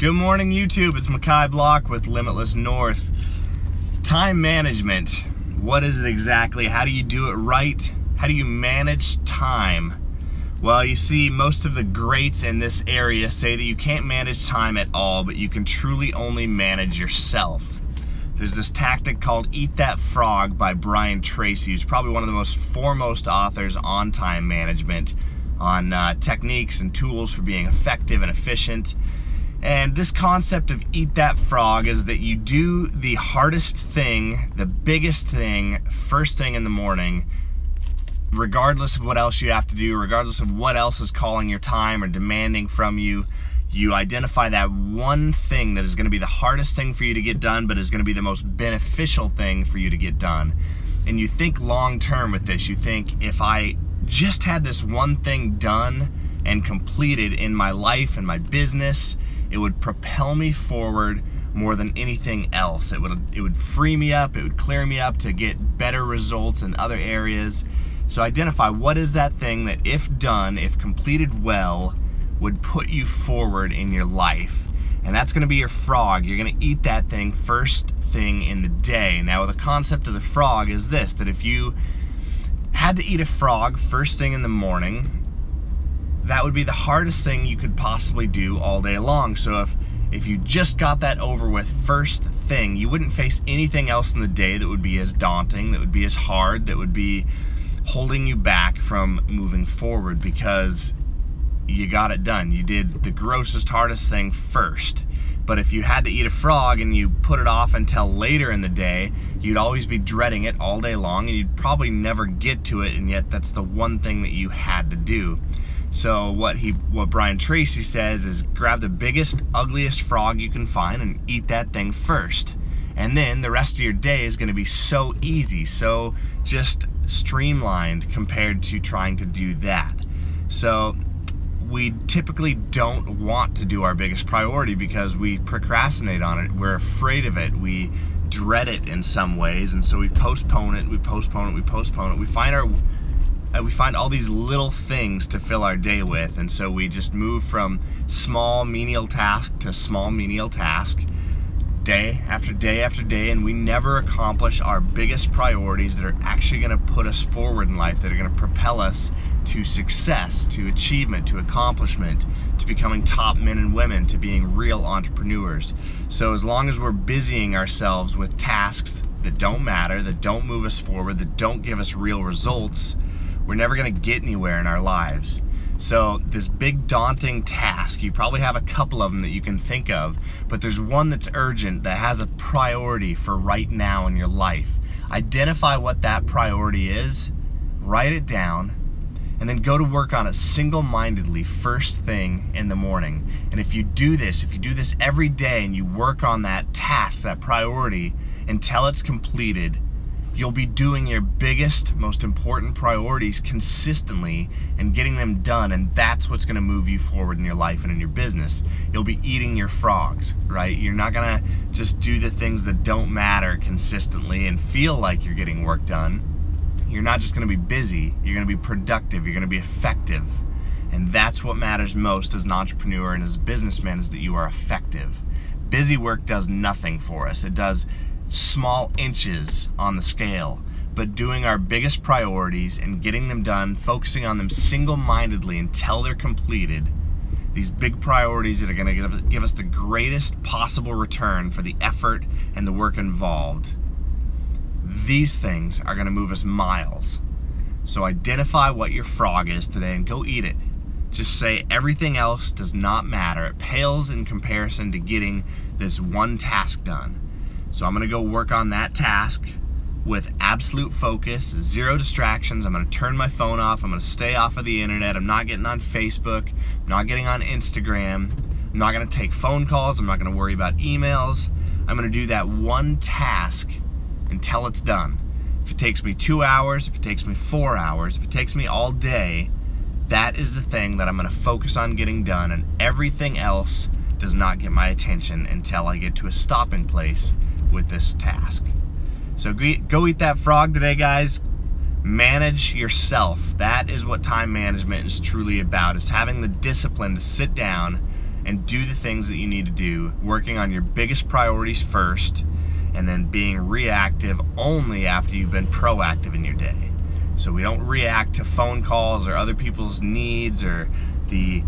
Good morning, YouTube. It's Mackay Block with Limitless North. Time management. What is it exactly? How do you do it right? How do you manage time? Well, you see, most of the greats in this area say that you can't manage time at all, but you can truly only manage yourself. There's this tactic called Eat That Frog by Brian Tracy, who's probably one of the most foremost authors on time management, on techniques and tools for being effective and efficient. And this concept of eat that frog is that you do the hardest thing, the biggest thing, first thing in the morning, regardless of what else you have to do, regardless of what else is calling your time or demanding from you. You identify that one thing that is going to be the hardest thing for you to get done, but is going to be the most beneficial thing for you to get done. And you think long term with this. You think, if I just had this one thing done and completed in my life and my business, it would propel me forward more than anything else. It would free me up, it would clear me up to get better results in other areas. So identify what is that thing that, if done, if completed well, would put you forward in your life. And that's gonna be your frog. You're gonna eat that thing first thing in the day. Now, the concept of the frog is this, that if you had to eat a frog first thing in the morning, that would be the hardest thing you could possibly do all day long. So if you just got that over with first thing, you wouldn't face anything else in the day that would be as daunting, that would be as hard, that would be holding you back from moving forward, because you got it done. You did the grossest, hardest thing first. But if you had to eat a frog and you put it off until later in the day, you'd always be dreading it all day long, and you'd probably never get to it, and yet that's the one thing that you had to do. So what Brian Tracy says is, grab the biggest, ugliest frog you can find and eat that thing first. And then the rest of your day is going to be so easy, so just streamlined compared to trying to do that. So we typically don't want to do our biggest priority because we procrastinate on it. We're afraid of it. We dread it in some ways, and so we postpone it, we postpone it, we postpone it. We find all these little things to fill our day with, and so we just move from small menial task to small menial task, day after day after day, and we never accomplish our biggest priorities that are actually going to put us forward in life, that are going to propel us to success, to achievement, to accomplishment, to becoming top men and women, to being real entrepreneurs. So as long as we're busying ourselves with tasks that don't matter, that don't move us forward, that don't give us real results, we're never going to get anywhere in our lives. So this big daunting task, you probably have a couple of them that you can think of, but there's one that's urgent, that has a priority for right now in your life. Identify what that priority is, write it down, and then go to work on it single-mindedly first thing in the morning. And if you do this every day, and you work on that task, that priority, until it's completed, you'll be doing your biggest, most important priorities consistently and getting them done, and that's what's going to move you forward in your life and in your business. You'll be eating your frogs, right? You're not going to just do the things that don't matter consistently and feel like you're getting work done. You're not just going to be busy, you're going to be productive, you're going to be effective. And that's what matters most as an entrepreneur and as a businessman, is that you are effective. Busy work does nothing for us. It does small inches on the scale, but doing our biggest priorities and getting them done, focusing on them single-mindedly until they're completed, these big priorities that are going to give us the greatest possible return for the effort and the work involved, these things are going to move us miles. So identify what your frog is today and go eat it. Just say everything else does not matter. It pales in comparison to getting this one task done. So I'm going to go work on that task with absolute focus, zero distractions. I'm going to turn my phone off. I'm going to stay off of the internet. I'm not getting on Facebook. I'm not getting on Instagram. I'm not going to take phone calls. I'm not going to worry about emails. I'm going to do that one task until it's done. If it takes me 2 hours, if it takes me 4 hours, if it takes me all day, that is the thing that I'm going to focus on getting done, and everything else does not get my attention until I get to a stopping place with this task. So go eat that frog today, guys. Manage yourself. That is what time management is truly about, is having the discipline to sit down and do the things that you need to do, working on your biggest priorities first, and then being reactive only after you've been proactive in your day. So we don't react to phone calls or other people's needs or the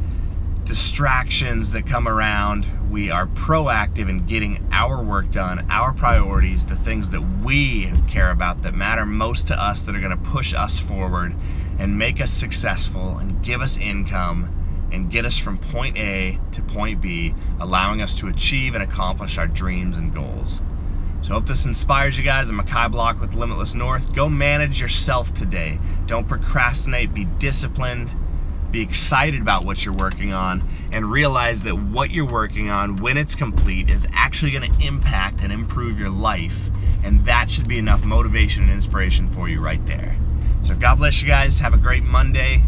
distractions that come around. We are proactive in getting our work done, our priorities, the things that we care about that matter most to us, that are going to push us forward and make us successful and give us income and get us from point A to point B, allowing us to achieve and accomplish our dreams and goals. So I hope this inspires you guys. I'm Makai Block with Limitless North. Go manage yourself today. Don't procrastinate. Be disciplined. Be excited about what you're working on, and realize that what you're working on, when it's complete, is actually going to impact and improve your life. And that should be enough motivation and inspiration for you right there. So God bless you guys. Have a great Monday.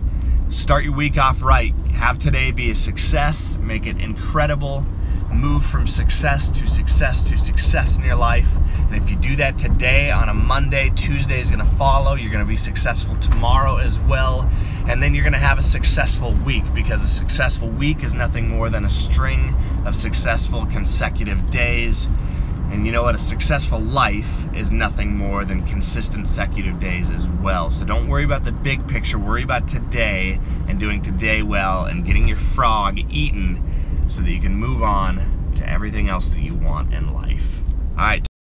Start your week off right. Have today be a success. Make it incredible. Move from success to success to success in your life. And if you do that today on a Monday, Tuesday is going to follow. You're going to be successful tomorrow as well. And then you're going to have a successful week, because a successful week is nothing more than a string of successful consecutive days. And you know what? A successful life is nothing more than consistent consecutive days as well. So don't worry about the big picture. Worry about today and doing today well and getting your frog eaten so that you can move on to everything else that you want in life. All right.